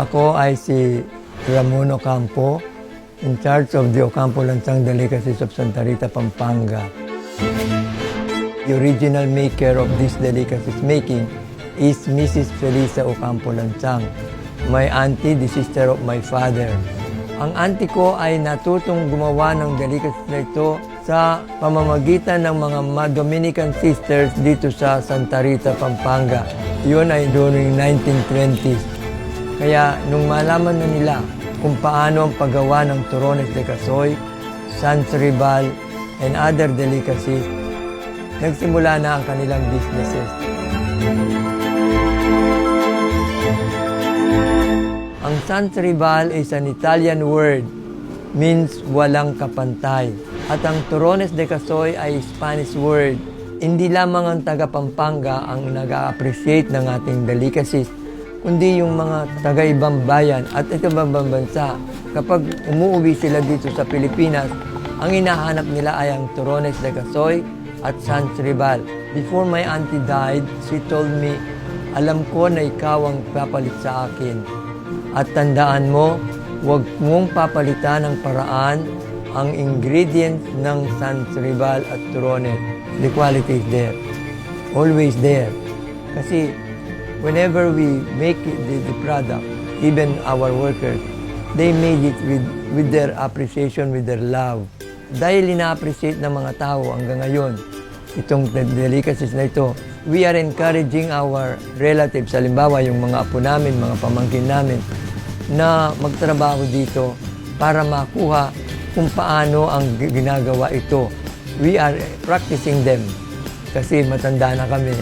Ako ay si Ramon Ocampo, in charge of the Ocampo Lansang Delicacies of Santa Rita, Pampanga. The original maker of this delicacies making is Mrs. Felisa Ocampo Lansang, my auntie, the sister of my father. Ang auntie ko ay natutong gumawa ng delicacies na ito sa pamamagitan ng mga Dominican sisters dito sa Santa Rita, Pampanga. Yun ay during 1920s. Kaya nung malaman na nila kung paano ang paggawa ng turones de casoy, sansribal, and other delicacies, nagsimula na ang kanilang businesses. Ang sansribal is an Italian word, means walang kapantay. At ang turones de casoy ay Spanish word. Hindi lamang ang taga Pampanga ang nag-a-appreciate ng ating delicacies, kundi yung mga taga-ibang bayan at ibang bansa. Kapag umuwi sila dito sa Pilipinas, ang hinahanap nila ay ang turones de casoy at sansribal. Before my auntie died, she told me, alam ko na ikaw ang papalit sa akin. At tandaan mo, huwag mong papalitan ng paraan ang ingredients ng sansribal at turones. The quality is there. Always there. Kasi whenever we make the product, even our workers, they made it with their appreciation, with their love. Dahil ina-appreciate ng mga tao hanggang ngayon, itong delicacies na ito, we are encouraging our relatives, halimbawa yung mga apo namin, mga pamangkin namin, na magtrabaho dito para makuha kung paano ang ginagawa ito. We are practicing them kasi matanda na kami.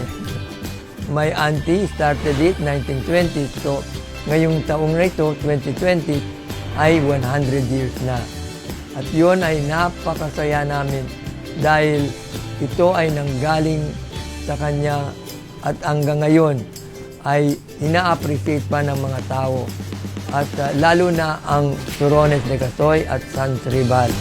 My auntie started it 1920, so ngayong taong na ito, 2020, ay 100 years na. At yun ay napakasaya namin dahil ito ay nanggaling sa kanya at hanggang ngayon ay ina-appreciate pa ng mga tao. At lalo na ang turones de casoy at sansribal.